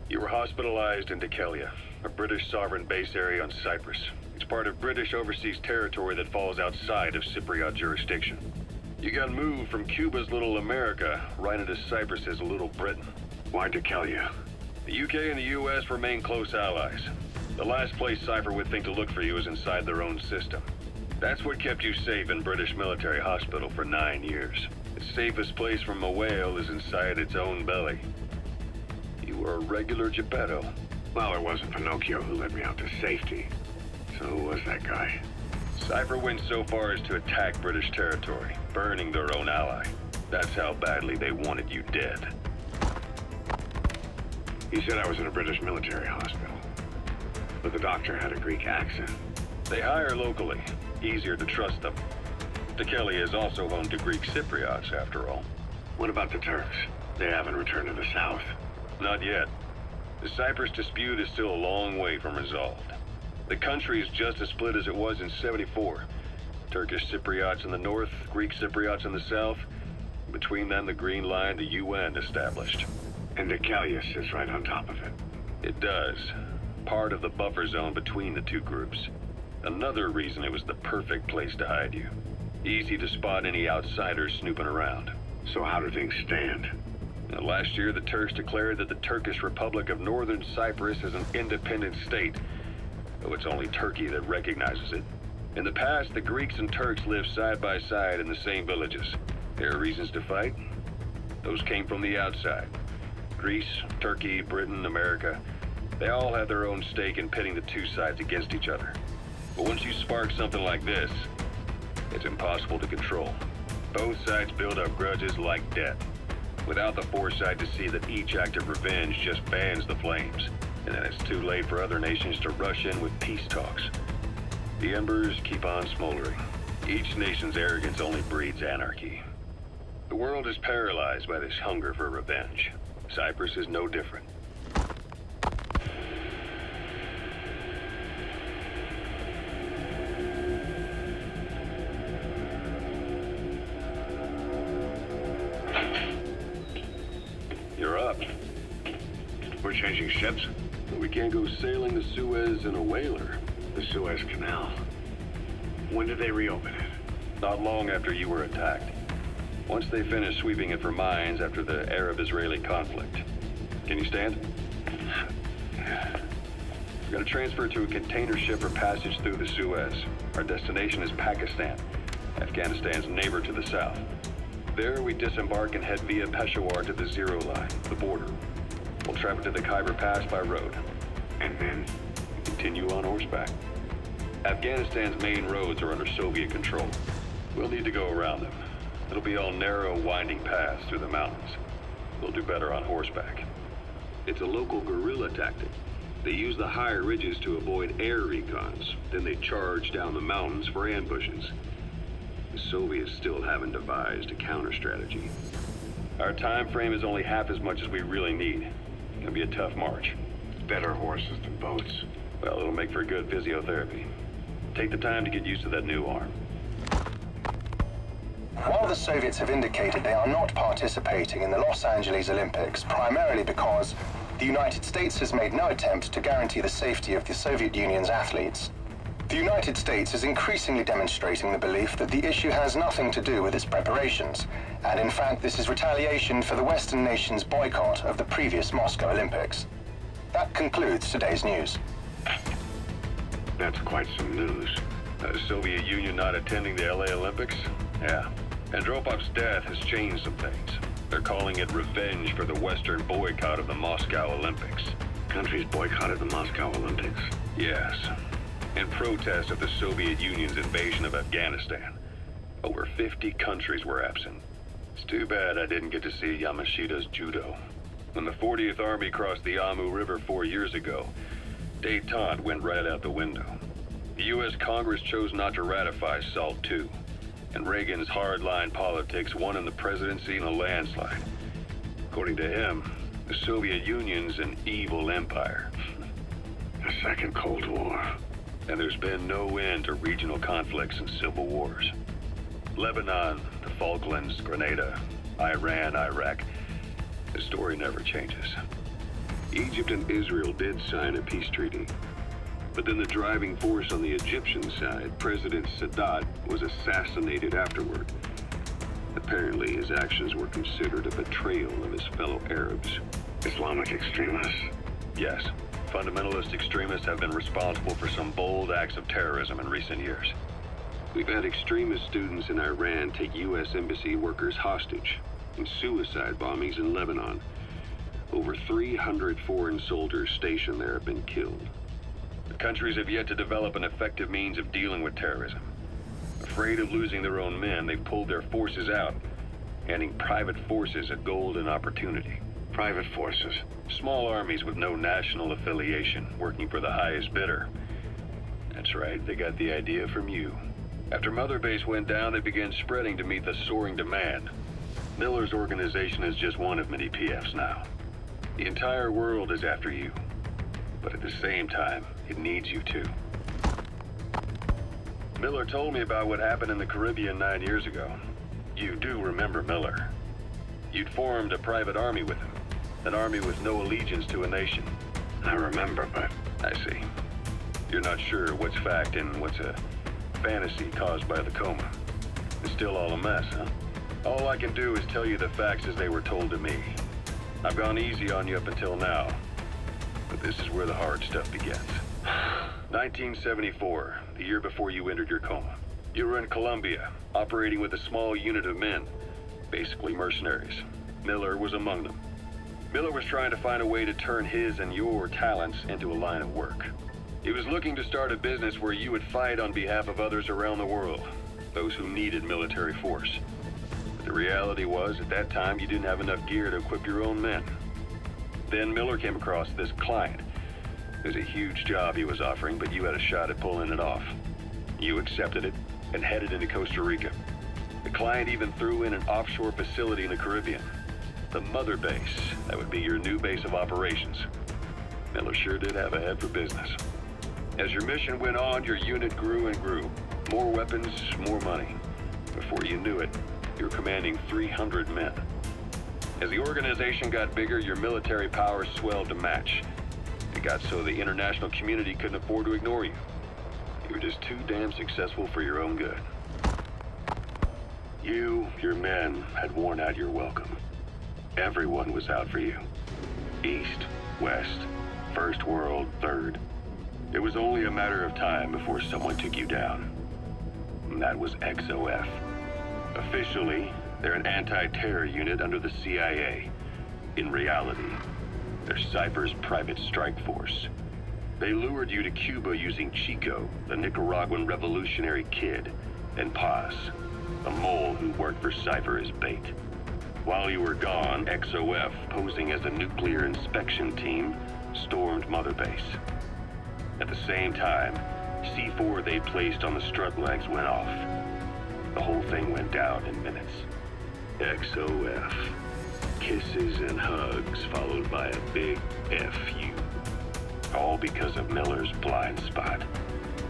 You were hospitalized in Dikelia, a British sovereign base area on Cyprus. It's part of British overseas territory that falls outside of Cypriot jurisdiction. You got moved from Cuba's Little America right into Cyprus's Little Britain. Why Dikelia? The UK and the US remain close allies. The last place Cypher would think to look for you is inside their own system. That's what kept you safe in British military hospital for 9 years. The safest place from a whale is inside its own belly. You were a regular Geppetto. Well, it wasn't Pinocchio who led me out to safety. So who was that guy? Cypher went so far as to attack British territory, burning their own ally. That's how badly they wanted you dead. He said I was in a British military hospital. But the doctor had a Greek accent. They hire locally. Easier to trust them. Dikelia is also home to Greek Cypriots, after all. What about the Turks? They haven't returned to the south. Not yet. The Cyprus dispute is still a long way from resolved. The country is just as split as it was in '74. Turkish Cypriots in the north, Greek Cypriots in the south. Between them, the Green Line, the UN established. And Dikelia sits right on top of it. It does. Part of the buffer zone between the two groups. Another reason it was the perfect place to hide you. Easy to spot any outsiders snooping around. So how do things stand? Now, last year, the Turks declared that the Turkish Republic of Northern Cyprus is an independent state, though it's only Turkey that recognizes it. In the past, the Greeks and Turks lived side by side in the same villages. There are reasons to fight. Those came from the outside. Greece, Turkey, Britain, America, they all have their own stake in pitting the two sides against each other. But once you spark something like this, it's impossible to control. Both sides build up grudges like debt, without the foresight to see that each act of revenge just fans the flames. And then it's too late for other nations to rush in with peace talks. The embers keep on smoldering. Each nation's arrogance only breeds anarchy. The world is paralyzed by this hunger for revenge. Cyprus is no different. You're up. We're changing ships? We can't go sailing the Suez in a whaler. The Suez Canal. When did they reopen it? Not long after you were attacked. Once they finished sweeping it for mines after the Arab-Israeli conflict. Can you stand? We're gonna transfer to a container ship for passage through the Suez. Our destination is Pakistan, Afghanistan's neighbor to the south. There, we disembark and head via Peshawar to the Zero Line, the border. We'll travel to the Khyber Pass by road. And then? Continue on horseback. Afghanistan's main roads are under Soviet control. We'll need to go around them. It'll be all narrow, winding paths through the mountains. We'll do better on horseback. It's a local guerrilla tactic. They use the higher ridges to avoid air recons. Then they charge down the mountains for ambushes. The Soviets still haven't devised a counter-strategy. Our time frame is only half as much as we really need. It's gonna be a tough march. Better horses than boats. Well, it'll make for good physiotherapy. Take the time to get used to that new arm. While the Soviets have indicated they are not participating in the Los Angeles Olympics, primarily because the United States has made no attempt to guarantee the safety of the Soviet Union's athletes, the United States is increasingly demonstrating the belief that the issue has nothing to do with its preparations, and in fact this is retaliation for the Western nations' boycott of the previous Moscow Olympics. That concludes today's news. That's quite some news. The Soviet Union not attending the LA Olympics? Yeah. Andropov's death has changed some things. They're calling it revenge for the Western boycott of the Moscow Olympics. Countries boycotted the Moscow Olympics? Yes. In protest of the Soviet Union's invasion of Afghanistan. Over 50 countries were absent. It's too bad I didn't get to see Yamashita's judo. When the 40th Army crossed the Amu River 4 years ago, détente went right out the window. The U.S. Congress chose not to ratify SALT II, and Reagan's hardline politics won him the presidency in a landslide. According to him, the Soviet Union's an evil empire. A second Cold War. And there's been no end to regional conflicts and civil wars. Lebanon, the Falklands, Grenada, Iran, Iraq. The story never changes. Egypt and Israel did sign a peace treaty. But then the driving force on the Egyptian side, President Sadat, was assassinated afterward. Apparently, his actions were considered a betrayal of his fellow Arabs. Islamic extremists? Yes, fundamentalist extremists have been responsible for some bold acts of terrorism in recent years. We've had extremist students in Iran take U.S. embassy workers hostage, and suicide bombings in Lebanon. Over 300 foreign soldiers stationed there have been killed. The countries have yet to develop an effective means of dealing with terrorism. Afraid of losing their own men, they've pulled their forces out, handing private forces a golden opportunity. Private forces? Small armies with no national affiliation, working for the highest bidder. That's right, they got the idea from you. After Mother Base went down, they began spreading to meet the soaring demand. Miller's organization is just one of many PFs now. The entire world is after you. But at the same time, it needs you too. Miller told me about what happened in the Caribbean 9 years ago. You do remember Miller. You'd formed a private army with him. An army with no allegiance to a nation. I remember, but... I see. You're not sure what's fact and what's a fantasy caused by the coma. It's still all a mess, huh? All I can do is tell you the facts as they were told to me. I've gone easy on you up until now, but this is where the hard stuff begins. 1974, the year before you entered your coma. You were in Colombia, operating with a small unit of men, basically mercenaries. Miller was among them. Miller was trying to find a way to turn his and your talents into a line of work. He was looking to start a business where you would fight on behalf of others around the world, those who needed military force. But the reality was, at that time, you didn't have enough gear to equip your own men. Then Miller came across this client. It was a huge job he was offering, but you had a shot at pulling it off. You accepted it and headed into Costa Rica. The client even threw in an offshore facility in the Caribbean. The Mother Base, that would be your new base of operations. Miller sure did have a head for business. As your mission went on, your unit grew and grew. More weapons, more money. Before you knew it, you were commanding 300 men. As the organization got bigger, your military powers swelled to match. It got so the international community couldn't afford to ignore you. You were just too damn successful for your own good. You, your men, had worn out your welcome. Everyone was out for you. East, West, First World, Third. It was only a matter of time before someone took you down. And that was XOF. Officially, they're an anti-terror unit under the CIA. In reality, they're Cypher's private strike force. They lured you to Cuba using Chico, the Nicaraguan revolutionary kid, and Paz, a mole who worked for Cypher as bait. While you were gone, XOF, posing as a nuclear inspection team, stormed Mother Base. At the same time, C4 they placed on the strut legs went off. The whole thing went down in minutes. XOF. Kisses and hugs followed by a big FU. All because of Miller's blind spot.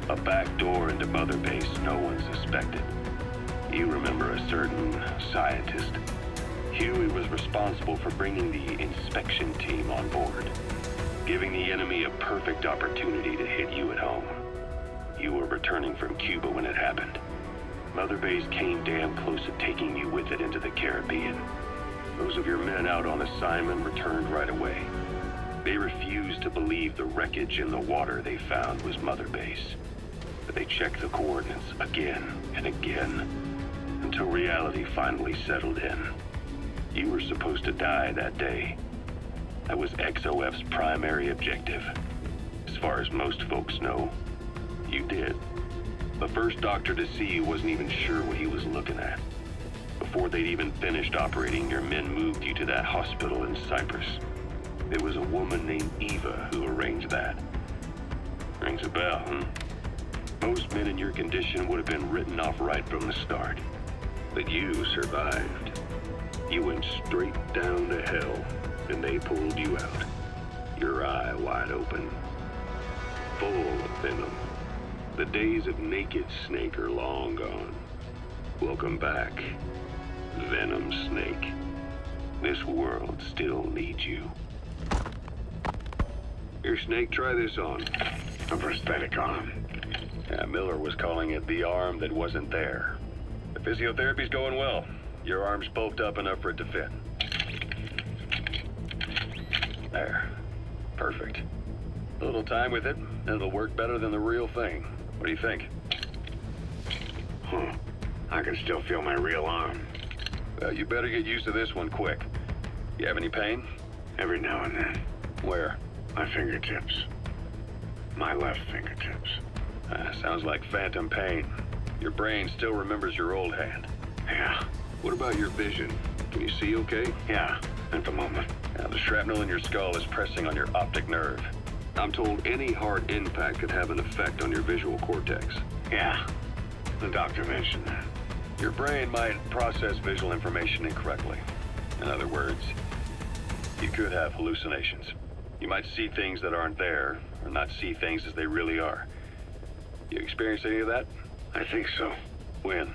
A back door into Mother Base no one suspected. You remember a certain scientist. Huey was responsible for bringing the inspection team on board, giving the enemy a perfect opportunity to hit you at home. You were returning from Cuba when it happened. Mother Base came damn close to taking you with it into the Caribbean. Those of your men out on assignment returned right away. They refused to believe the wreckage in the water they found was Mother Base. But they checked the coordinates again and again, until reality finally settled in. You were supposed to die that day. That was XOF's primary objective. As far as most folks know, you did. The first doctor to see you wasn't even sure what he was looking at. Before they'd even finished operating, your men moved you to that hospital in Cyprus. It was a woman named Eva who arranged that. Rings a bell, huh? Most men in your condition would have been written off right from the start. But you survived. You went straight down to hell, and they pulled you out. Your eye wide open. Full of venom. The days of naked Snake are long gone. Welcome back, Venom Snake. This world still needs you. Here, Snake, try this on. A prosthetic arm. Yeah, Miller was calling it the arm that wasn't there. The physiotherapy's going well. Your arm's bulked up enough for it to fit. There. Perfect. A little time with it, and it'll work better than the real thing. What do you think? I can still feel my real arm. Well, you better get used to this one quick. You have any pain? Every now and then. Where? My fingertips. My left fingertips. Sounds like phantom pain. Your brain still remembers your old hand. Yeah. What about your vision? Can you see okay? Yeah, at the moment. Now, the shrapnel in your skull is pressing on your optic nerve. I'm told any hard impact could have an effect on your visual cortex. Yeah, the doctor mentioned that. Your brain might process visual information incorrectly. In other words, you could have hallucinations. You might see things that aren't there, or not see things as they really are. You experience any of that? I think so. When?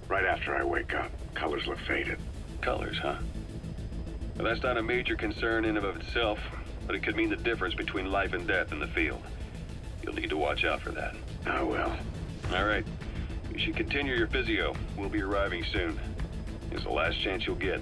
Right after I wake up. Colors look faded. Colors, huh? Well, that's not a major concern in and of itself, but it could mean the difference between life and death in the field. You'll need to watch out for that. I will. All right. You should continue your physio. We'll be arriving soon. It's the last chance you'll get.